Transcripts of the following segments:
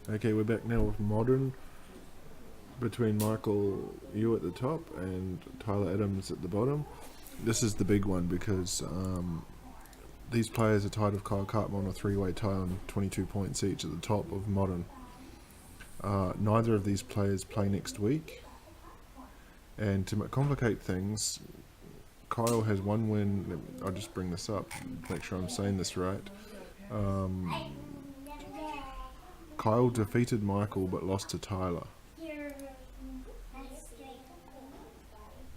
Okay, we're back now with Modern, between Michael Yu at the top and Tyler Adams at the bottom. This is the big one because these players are tied with Kyle Cartman on a three-way tie on 22 points each at the top of Modern. Neither of these players play next week, and to complicate things, Kyle has one win. I'll just bring this up, make sure I'm saying this right. Kyle defeated Michael but lost to Tyler.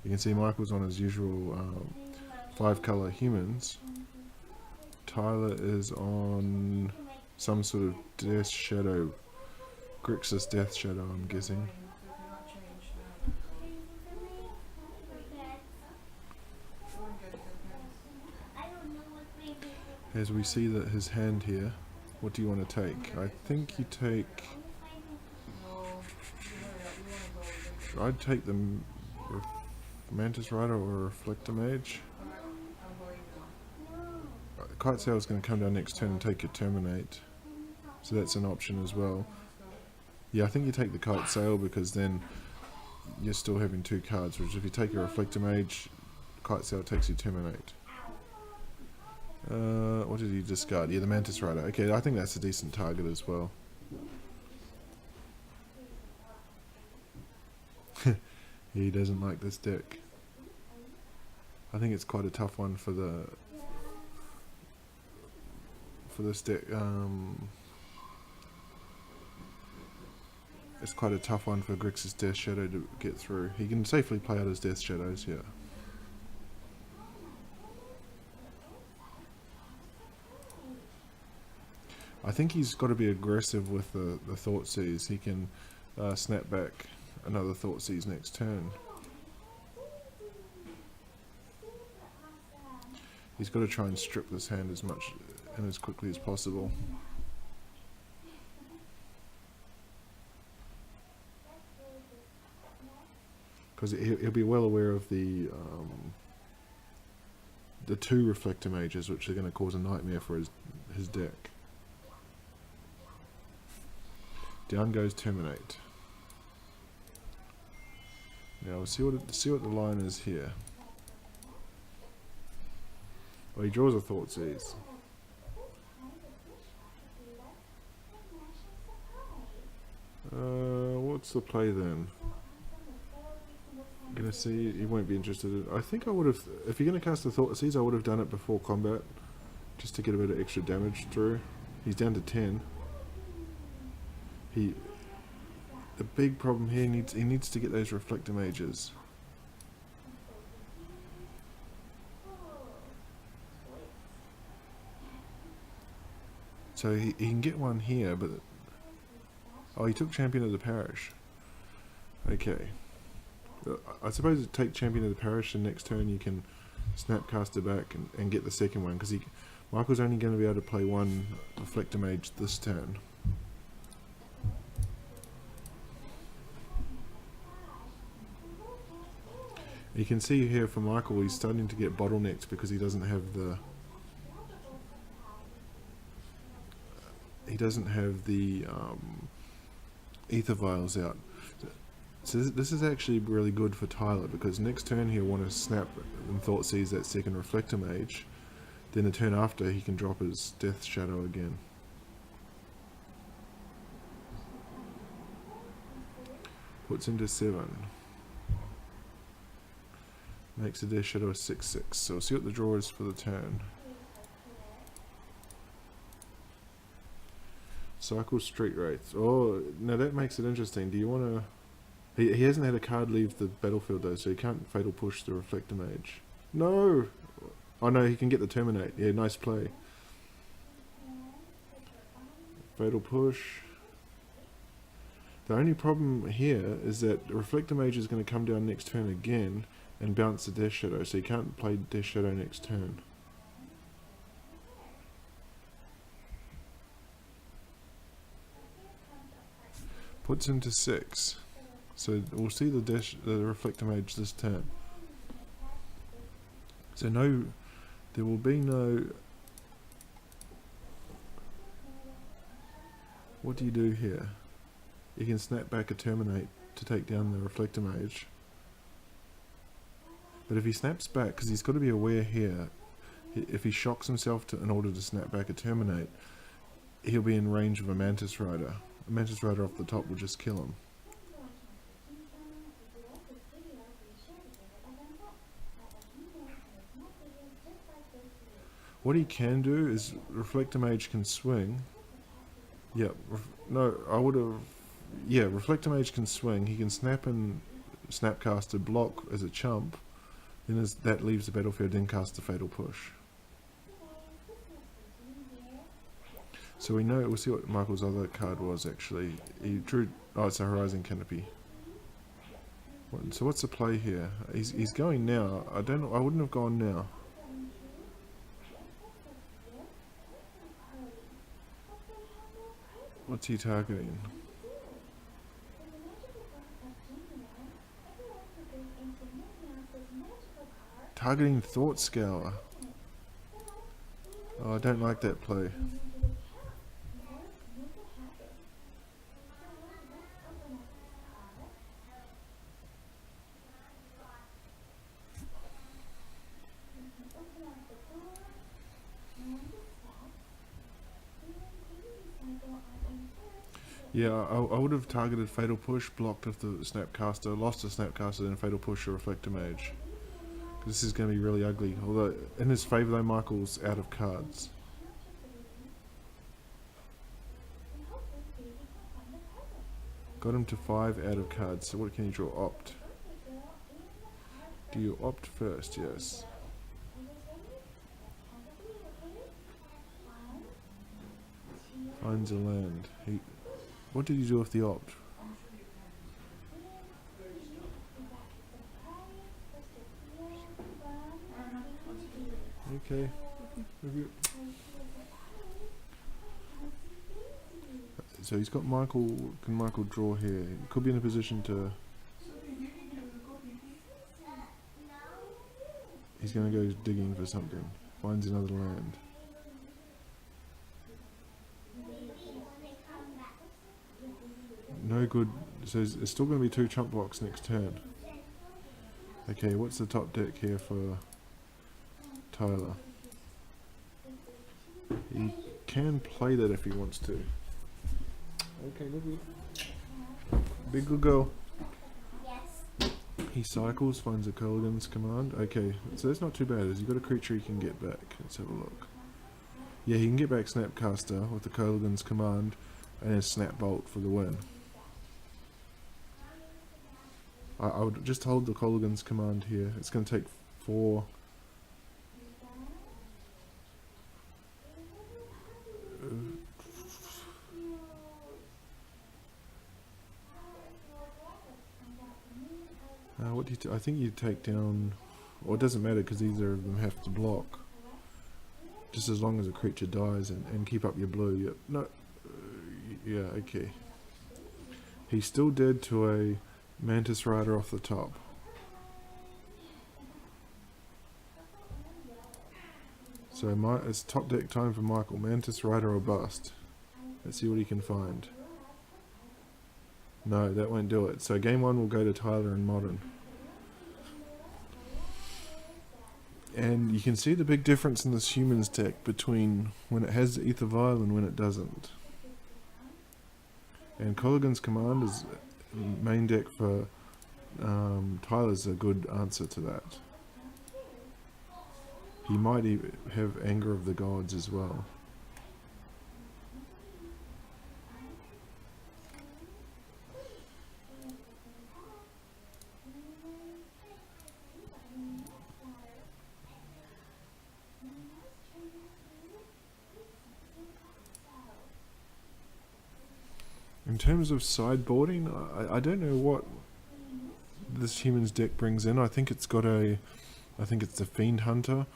You can see Michael's on his usual 5-color humans. Tyler is on some sort of Death Shadow, Grixis Death Shadow, I'm guessing. As we see that his hand here, what do you want to take? I think you take... I'd take the Mantis Rider or Reflector Mage. Kite Sail is going to come down next turn and take your Terminate, so that's an option as well. Yeah, I think you take the Kite Sail because then you're still having two cards, which if you take a Reflector Mage, Kite Sail takes you Terminate. What did you discard? Yeah, the Mantis Rider. Okay, I think that's a decent target as well. He doesn't like this deck. I think it's quite a tough one for this deck. It's quite a tough one for Grixis Death Shadow to get through. He can safely play out his Death Shadows here. I think he's got to be aggressive with the Thoughtseize. He can snap back another Thoughtseize next turn. He's got to try and strip this hand as much and as quickly as possible. Because he'll be well aware of the two Reflector Mages, which are going to cause a nightmare for his deck. Down goes Terminate. Now we'll see what the line is here. Well, he draws a Thoughtseize. What's the play then? I'm gonna see. He won't be interested in. I think I would have. If you're gonna cast a Thoughtseize, I would have done it before combat, just to get a bit of extra damage through. He's down to 10. The big problem here, he needs to get those Reflector Mages. So he can get one here, but... Oh, he took Champion of the Parish. Okay. I suppose to take Champion of the Parish and next turn you can Snapcaster back and get the second one, because Michael's only going to be able to play one Reflector Mage this turn. You can see here for Michael, he's starting to get bottlenecked because he doesn't have the Ether Vials out. So this is actually really good for Tyler, because next turn he'll want to snap and Thoughtseize that second Reflector Mage. Then the turn after he can drop his Death Shadow again. Puts him to 7. Makes the Death Shadow a 6/6. So we'll see what the draw is for the turn. Cycle Street Wraith. Oh, now that makes it interesting. Do you want to... He hasn't had a card leave the battlefield though, so he can't Fatal Push the Reflector Mage. No! Oh no, he can get the Terminate. Yeah, nice play. Fatal Push. The only problem here is that the Reflector Mage is going to come down next turn again and bounce the Death Shadow, so you can't play Death Shadow next turn. Puts him to 6. So we'll see the Reflector Mage this turn. So there will be no... what do you do here? You can snap back a Terminate to take down the Reflector Mage. But if he snaps back, because he's got to be aware here, if he shocks himself in order to snap back a Terminate, he'll be in range of a Mantis Rider. A Mantis Rider off the top will just kill him. What he can do is Reflector Mage can swing. Yeah, no, I would have... Yeah, Reflector Mage can swing. He can snap and Snapcaster block as a chump. Then that leaves the battlefield, then cast the Fatal Push. So we'll see what Michael's other card was actually. He drew... Oh, it's a Horizon Canopy. So what's the play here? He's going now. I wouldn't have gone now. What's he targeting? Targeting Thought Scour. Oh, I don't like that play. Yeah, I would have targeted Fatal Push, blocked with the Snapcaster, lost the Snapcaster, then Fatal Push or Reflector Mage. This is going to be really ugly. Although, in his favour though, Michael's out of cards. Got him to 5 out of cards, so what can you draw? Opt. Do you opt first? Yes. Finds a land. What did you do with the opt? Okay. So he's got Michael. Can Michael draw here? He could be in a position to... He's going to go digging for something. Finds another land. No good. So it's still going to be 2 chump blocks next turn. Okay, what's the top deck here for Tyler? He can play that if he wants to. Okay, good. Big good girl. Yes. He cycles, finds a Kolaghan's Command. Okay, so that's not too bad. Has he got a creature he can get back? Let's have a look. Yeah, he can get back Snapcaster with the Kolaghan's Command and a Snap Bolt for the win. I would just hold the Kolaghan's Command here. It's going to take 4. What do you I think you take down... Well, it doesn't matter because either of them have to block. Just as long as a creature dies and keep up your blue. Yep. No. Yeah, okay. He's still dead to a Mantis Rider off the top. So it's top deck time for Michael. Mantis Rider or bust. Let's see what he can find. No, that won't do it. So game 1 will go to Tyler in Modern. And you can see the big difference in this Humans deck between when it has Aether Vial and when it doesn't. And Kolaghan's Command is main deck for Tyler's a good answer to that. He might even have Anger of the Gods as well. In terms of sideboarding, I don't know what this Humans deck brings in. I think it's the Fiend Hunter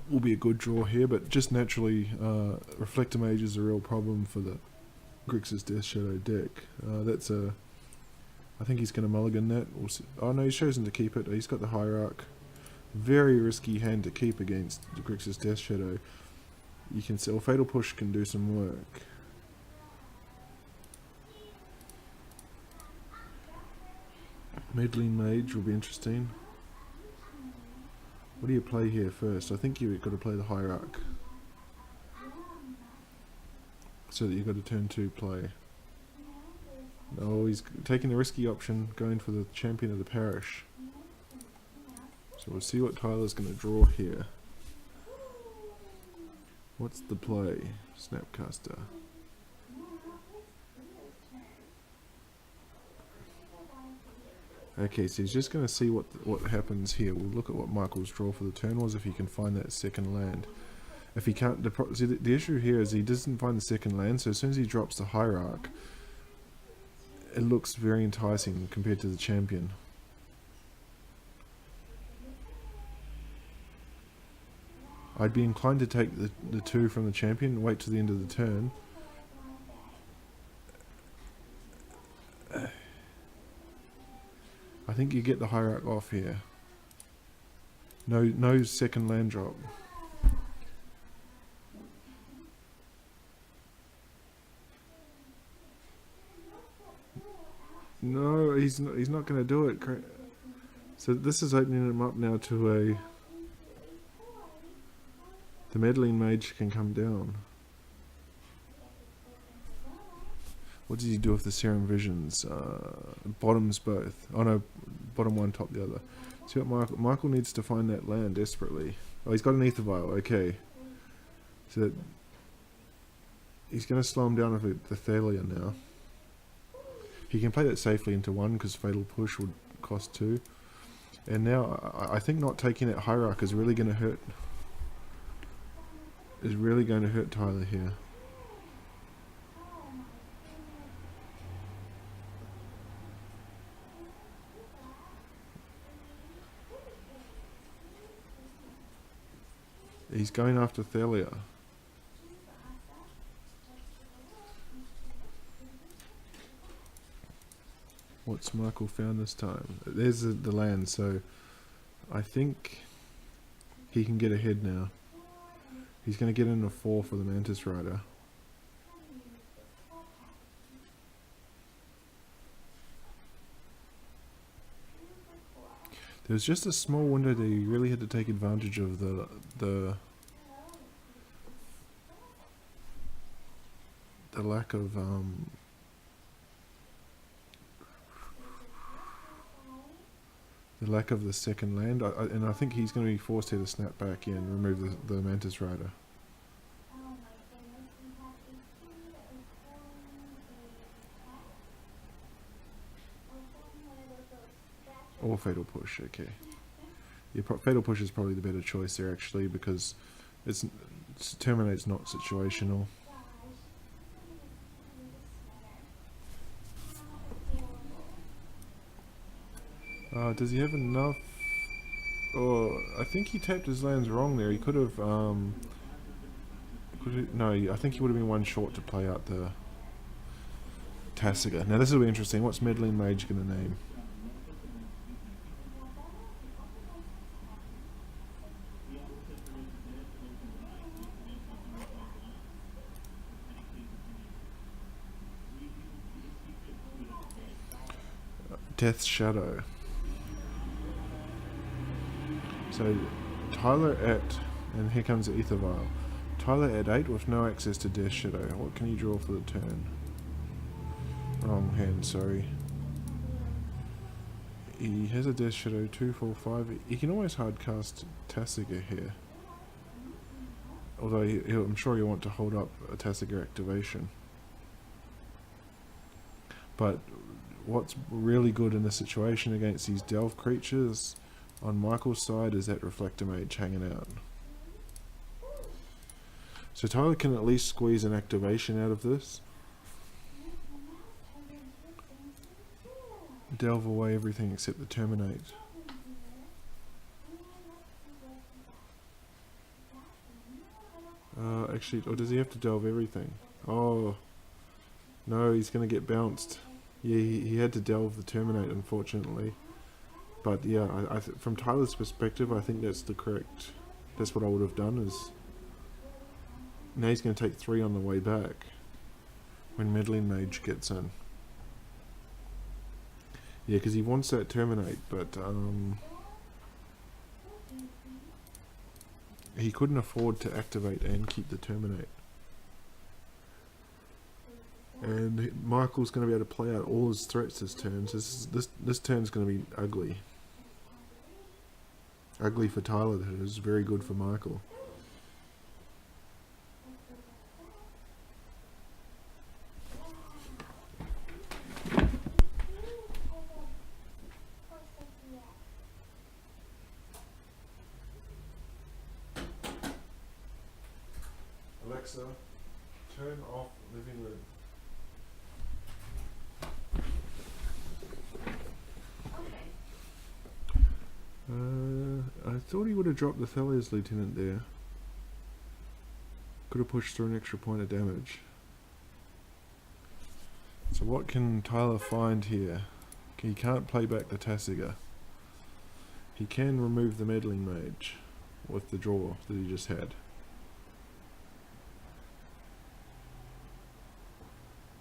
will be a good draw here, but just naturally, Reflector Mage is a real problem for the Grixis Death Shadow deck. I think he's going to mulligan that. We'll see. Oh no, he's chosen to keep it. He's got the Hierarch. Very risky hand to keep against the Grixis Death Shadow. You can see, Fatal Push can do some work. Meddling Mage will be interesting. What do you play here first? I think you've got to play the Hierarch, so that you've got a turn 2 play. Oh, he's taking the risky option, going for the Champion of the Parish. So we'll see what Tyler's going to draw here. What's the play? Snapcaster. Okay, so he's just going to see what happens here. We'll look at what Michael's draw for the turn was, if he can find that second land. If he can't, the issue here is he doesn't find the second land, so as soon as he drops the Hierarch, it looks very enticing compared to the Champion. I'd be inclined to take the 2 from the Champion and wait till the end of the turn. I think you get the Hierarch off here. No second land drop. No, he's not going to do it. So this is opening him up now to the Meddling Mage can come down. What does he do with the Serum Visions? Bottoms both. Oh no, bottom one, top the other. See what Michael needs to find that land desperately. Oh, he's got an Aether Vial, okay. So that he's going to slow him down with the Thalia now. He can play that safely into 1 because Fatal Push would cost 2. And now I think not taking that Hierarch is really going to hurt. Is really going to hurt Tyler here. He's going after Thalia. What's Michael found this time? There's the land, so I think he can get ahead now. He's going to get in a 4 for the Mantis Rider. There's just a small window that you really had to take advantage of the lack of the second land, and I think he's going to be forced here to snap back in and remove the Mantis Rider. Or Fatal Push, okay. Yeah, Fatal Push is probably the better choice there actually, because Terminate's not situational. Does he have enough? Oh, I think he tapped his lands wrong there. He could have, no, I think he would have been 1 short to play out the Tasiga. Now this will be interesting. What's Meddling Mage going to name? Death's Shadow. So Tyler at, and here comes the Aether Vial. Tyler at 8 with no access to Death's Shadow. What can you draw for the turn? Wrong hand, sorry. He has a Death's Shadow, 2, 4, 5. He can almost hardcast Tasiga here. Although I'm sure he'll want to hold up a Tasiga activation. But what's really good in this situation against these Delve creatures on Michael's side is that Reflector Mage hanging out. So Tyler can at least squeeze an activation out of this. Delve away everything except the Terminate. Actually, or does he have to delve everything? Oh, no, he's going to get bounced. Yeah, he had to delve the Terminate, unfortunately. But yeah, from Tyler's perspective, I think that's that's what I would have done. Is now he's going to take 3 on the way back when Meddling Mage gets in. Yeah, because he wants that terminate, but he couldn't afford to activate and keep the terminate. And Michael's going to be able to play out all his threats this turn. So this turn's going to be ugly. Ugly for Tyler, that is. Very good for Michael. Alexa, turn off living room. I thought he would have dropped the Thalia's Lieutenant there. Could have pushed through an extra point of damage. So what can Tyler find here? He can't play back the Tasiga. He can remove the Meddling Mage with the draw that he just had.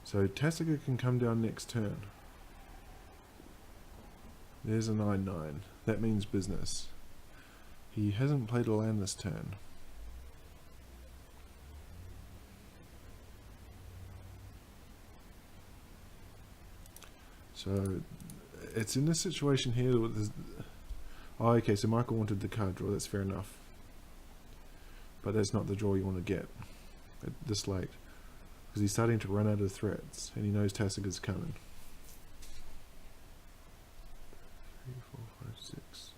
So Tasiga can come down next turn. There's a 9/9. That means business. He hasn't played a land this turn. So it's in this situation here with this. Oh, okay, so Michael wanted the card draw, that's fair enough. But that's not the draw you want to get at this late. Because he's starting to run out of threats, and he knows Tasiga's coming. 3, 4, 5, 6.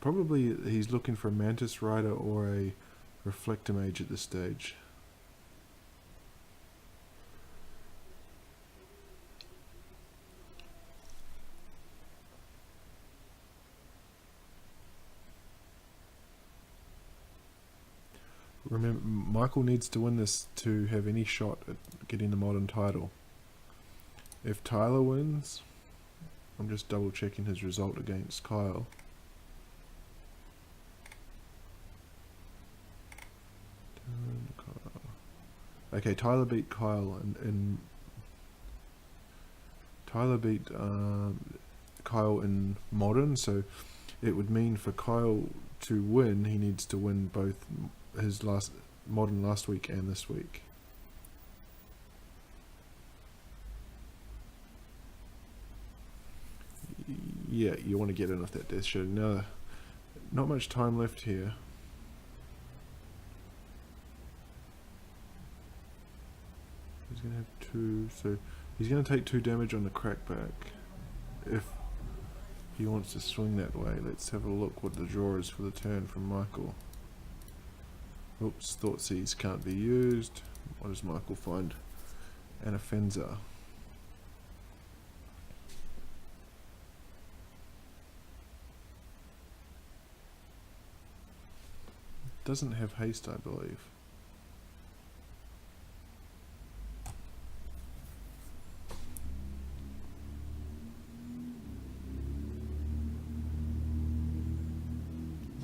Probably he's looking for a Mantis Rider or a Reflector Mage at this stage. Remember, Michael needs to win this to have any shot at getting the modern title. If Tyler wins, I'm just double checking his result against Kyle. Okay, Tyler beat Kyle, and Tyler beat Kyle in modern, so it would mean for Kyle to win, he needs to win both his modern last week and this week. Yeah, you want to get in off that Death Shadow. No, not much time left here. He's going to have 2, so he's going to take 2 damage on the crackback if he wants to swing that way. Let's have a look what the draw is for the turn from Michael. Oops, Thoughtseize can't be used. What does Michael find? An Offenser. Doesn't have haste, I believe.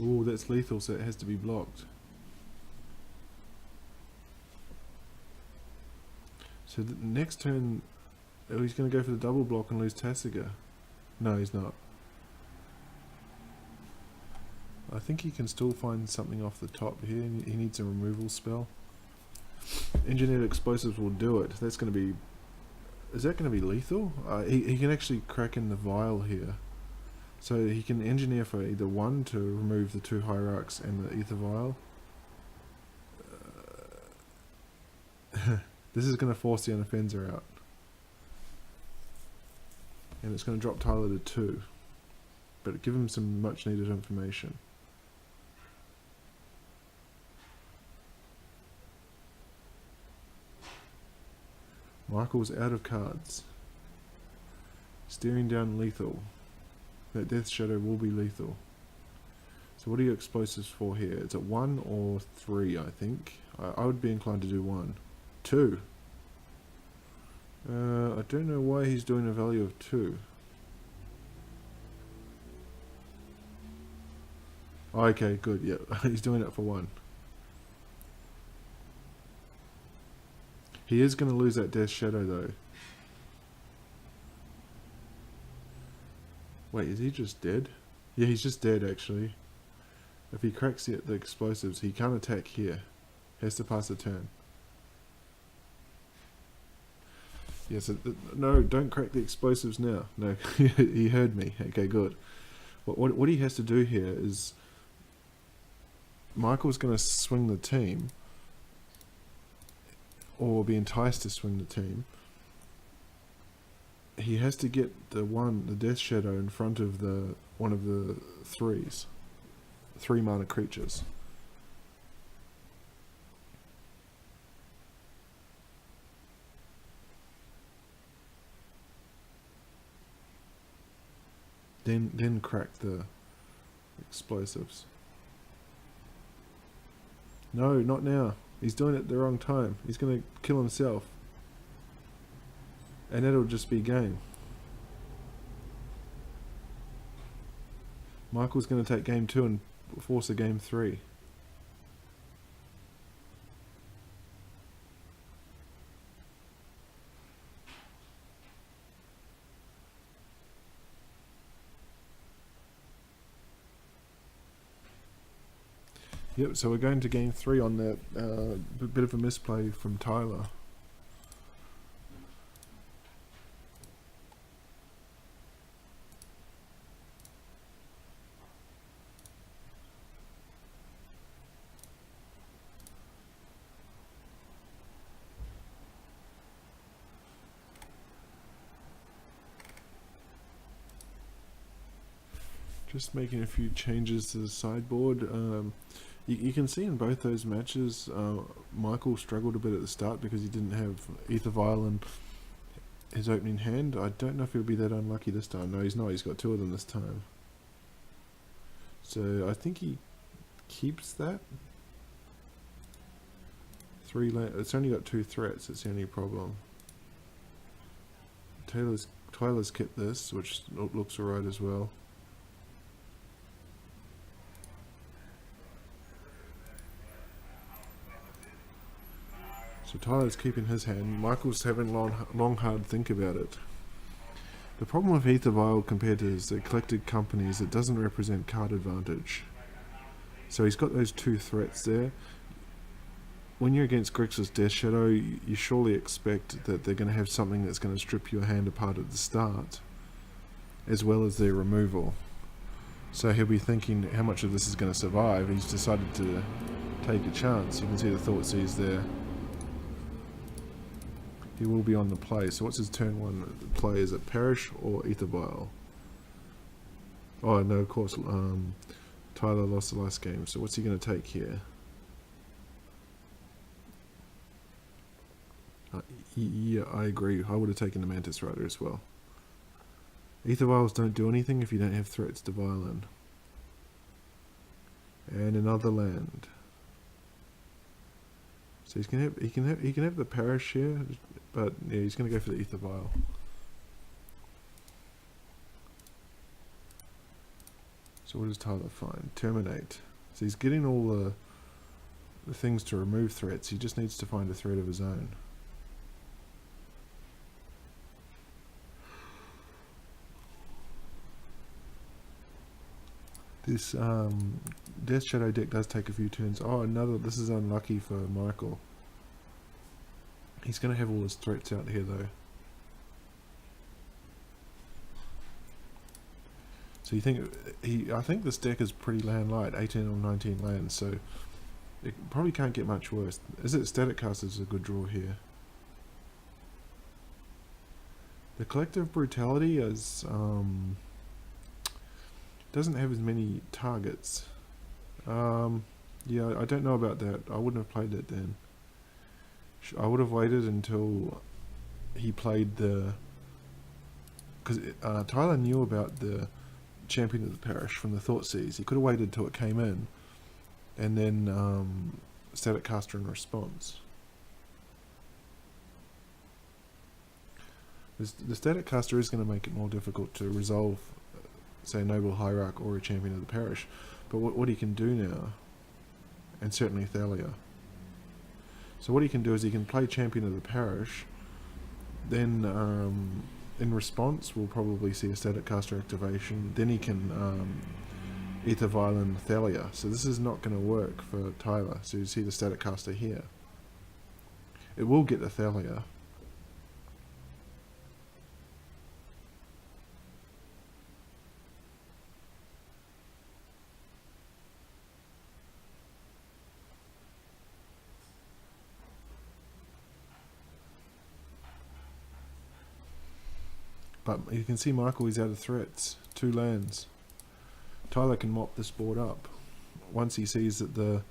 Oh, that's lethal, so it has to be blocked. So the next turn, oh, he's going to go for the double block and lose Tasiga. No, he's not. I think he can still find something off the top here. He needs a removal spell. Engineered Explosives will do it. That's going to be... Is that going to be lethal? He can actually crack in the vial here. So he can engineer for either 1 to remove the 2 Hierarchs and the Ether Vial. This is going to force the Unoffenser out. And it's going to drop Tyler to 2. But give him some much needed information. Michael's out of cards. Staring down lethal. That Death Shadow will be lethal. So what are your explosives for here? It's at 1 or 3, I think. I would be inclined to do 1. 2. I don't know why he's doing a value of 2. Oh, okay, good, yeah. He's doing it for 1. He is going to lose that Death Shadow though. Wait, is he just dead? Yeah, he's just dead actually. If he cracks the explosives, he can't attack here. He has to pass a turn. Yes, no, don't crack the explosives now. No, he heard me. Okay, good. What he has to do here is Michael's going to swing the team, or be enticed to swing the team. He has to get the Death Shadow in front of the one of the 3-mana creatures. Then crack the explosives. No, not now. He's doing it at the wrong time. He's going to kill himself. And that'll just be game. Michael's going to take game 2 and force a game 3. Yep, so we're going to game 3 on that bit of a misplay from Tyler. Just making a few changes to the sideboard. You can see in both those matches, Michael struggled a bit at the start because he didn't have Aether Vial in his opening hand. I don't know if he'll be that unlucky this time. No, he's not. He's got 2 of them this time. So I think he keeps that. It's only got 2 threats. It's the only problem. Tyler's kept this, which looks alright as well. So Tyler's keeping his hand. Michael's having long hard think about it. The problem with Aether Vial compared to his collected company is it doesn't represent card advantage. So he's got those 2 threats there. When you're against Grixis Death Shadow, you surely expect that they're going to have something that's going to strip your hand apart at the start, as well as their removal. So he'll be thinking how much of this is going to survive. He's decided to take a chance. You can see the Thoughtseize there. He will be on the play. So what's his turn 1 play? Is it Perish or Aether Vial? Oh no, of course, Tyler lost the last game. So what's he going to take here? Yeah, I agree. I would have taken the Mantis Rider as well. Aether Vials don't do anything if you don't have threats to Violin. And another land. So he can have the Perish here, but yeah, he's going to go for the Aether Vial. So what does Tyler find? Terminate. So he's getting all the things to remove threats. He just needs to find a threat of his own. This Death Shadow deck does take a few turns. Oh, this is unlucky for Michael. He's going to have all his threats out here though. So I think this deck is pretty land light, 18 or 19 lands, so it probably can't get much worse. Is it Static Caster's a good draw here? The Collective Brutality is doesn't have as many targets. Yeah, I don't know about that. I wouldn't have played that then. I would have waited until he played the... Because Tyler knew about the Champion of the Parish from the Thoughtseize. He could have waited till it came in and then Static Caster in response. The Static Caster is going to make it more difficult to resolve, say, Noble Hierarch or a Champion of the Parish. But what he can do now, and certainly Thalia. So what he can do is he can play Champion of the Parish, then in response, we'll probably see a Static Caster activation. Then he can Ether Violin Thalia. So this is not going to work for Tyler. So you see the Static Caster here. It will get the Thalia. But you can see Michael, he's out of threats. 2 lands. Tyler can mop this board up. Once he sees that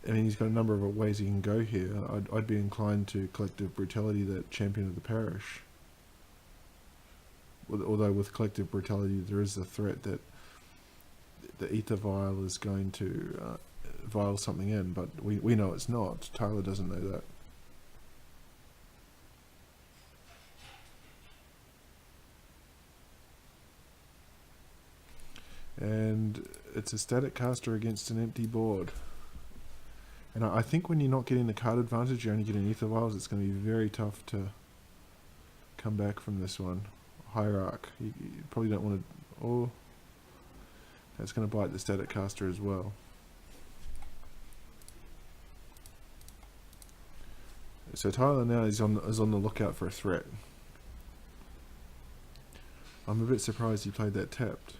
he's got a number of ways he can go here. I'd be inclined to Collective Brutality, that Champion of the Parish. Although with Collective Brutality there is the threat that the Ether Vial is going to vial something in, but we know it's not. Tyler doesn't know that. And it's a Static Caster against an empty board. And I think when you're not getting the card advantage, you're only getting Ether Vials, it's going to be very tough to come back from this one. Hierarch. You probably don't want to... Oh, that's going to bite the Static Caster as well. So Tyler now is on the lookout for a threat. I'm a bit surprised he played that tapped.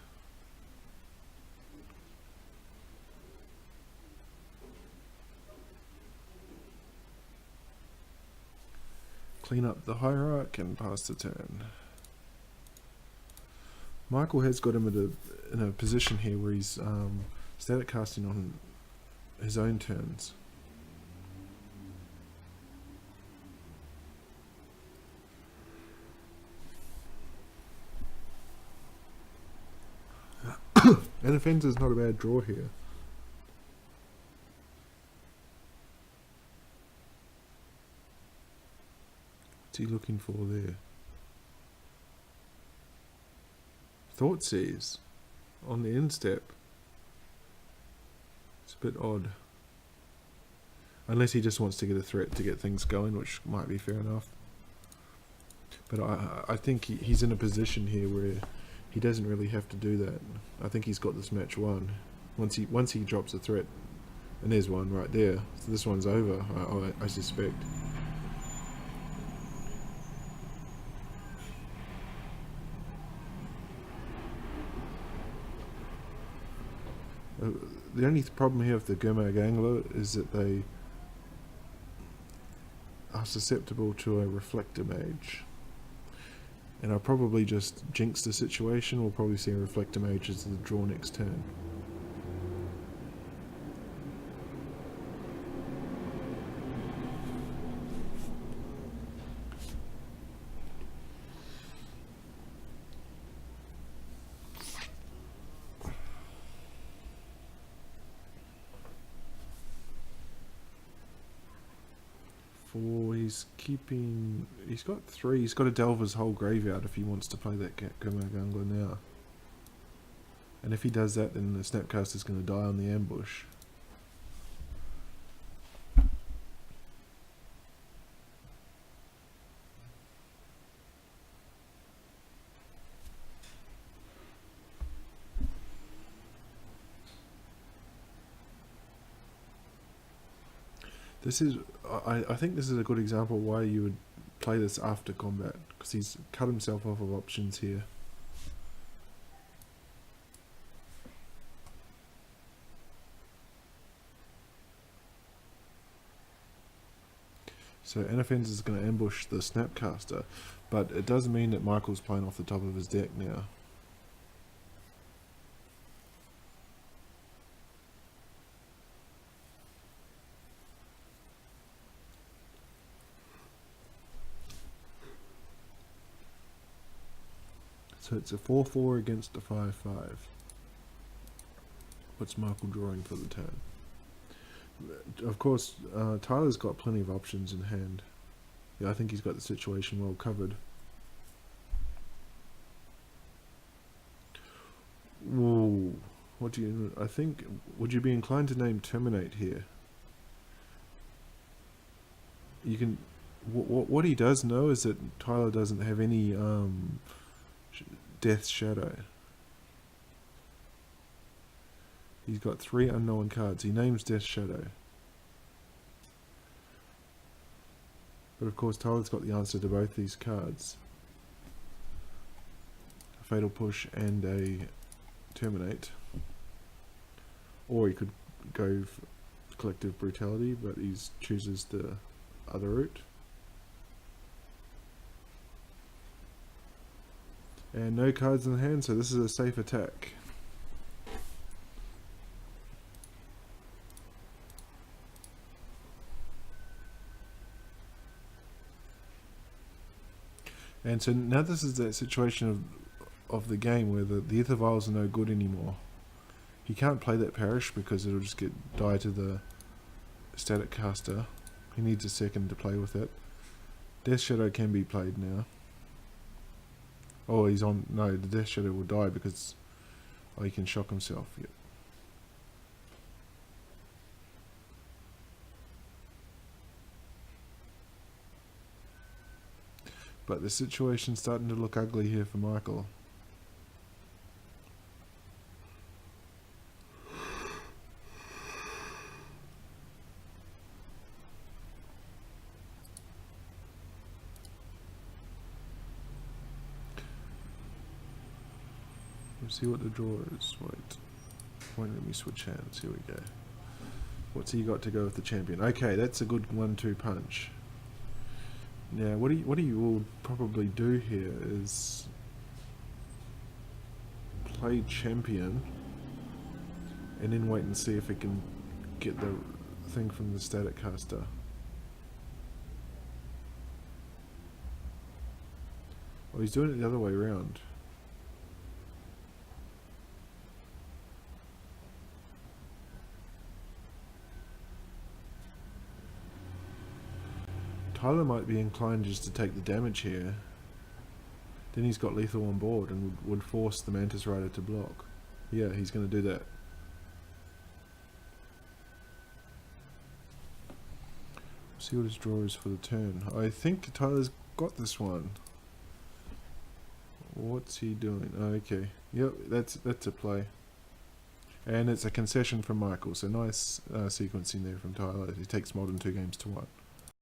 Clean up the Hierarch and pass the turn. Michael has got him in a position here where he's static casting on his own turns. And Offender's not a bad draw here. What's he looking for there? Thoughtseize on the instep. It's a bit odd. Unless he just wants to get a threat to get things going, which might be fair enough. But I think he's in a position here where he doesn't really have to do that. I think he's got this match won. Once he drops a threat, and there's one right there. So this one's over, I suspect. The only problem here with the Gurmag Angler is that they are susceptible to a Reflector Mage. And I'll probably just jinx the situation. We'll probably see a Reflector Mage as the draw next turn. He's got 3. He's got to delve his whole graveyard if he wants to play that Gurmag Angler now. And if he does that, then the Snapcaster is going to die on the ambush. This is, I think this is a good example why you would play this after combat, because he's cut himself off of options here. So Anaphens is going to ambush the Snapcaster, but it does mean that Michael's playing off the top of his deck now. So it's a 4-4 against a 5-5. What's Michael drawing for the turn? Of course, Tyler's got plenty of options in hand. Yeah, I think he's got the situation well covered. Whoa. What do you... I think... Would you be inclined to name Terminate here? You can... what he does know is that Tyler doesn't have any Death Shadow. He's got 3 unknown cards. He names Death Shadow. But of course Tyler's got the answer to both these cards. A Fatal Push and a Terminate. Or he could go for Collective Brutality, but he chooses the other route. And no cards in hand, so this is a safe attack. And so now this is that situation of the game where the Ether Vials are no good anymore. He can't play that Parish because it'll just die to the Static Caster. He needs a second to play with it. Death Shadow can be played now. Oh, he's on... No, the Death Shadow will die because... Oh, he can shock himself. Yep. But the situation's starting to look ugly here for Michael. Let's see what the draw is. Wait, let me switch hands. Here we go. What's he got to go with the champion? Okay, that's a good 1-2 punch. Now, what he will probably do here is play champion and then wait and see if he can get the thing from the Static Caster. Oh, he's doing it the other way around. Tyler might be inclined just to take the damage here. Then he's got lethal on board and would force the Mantis Rider to block. Yeah, he's going to do that. See what his draw is for the turn. I think Tyler's got this one. What's he doing? Okay. Yep, that's a play. And it's a concession from Michael, so nice sequencing there from Tyler. He takes Modern 2 games to 1.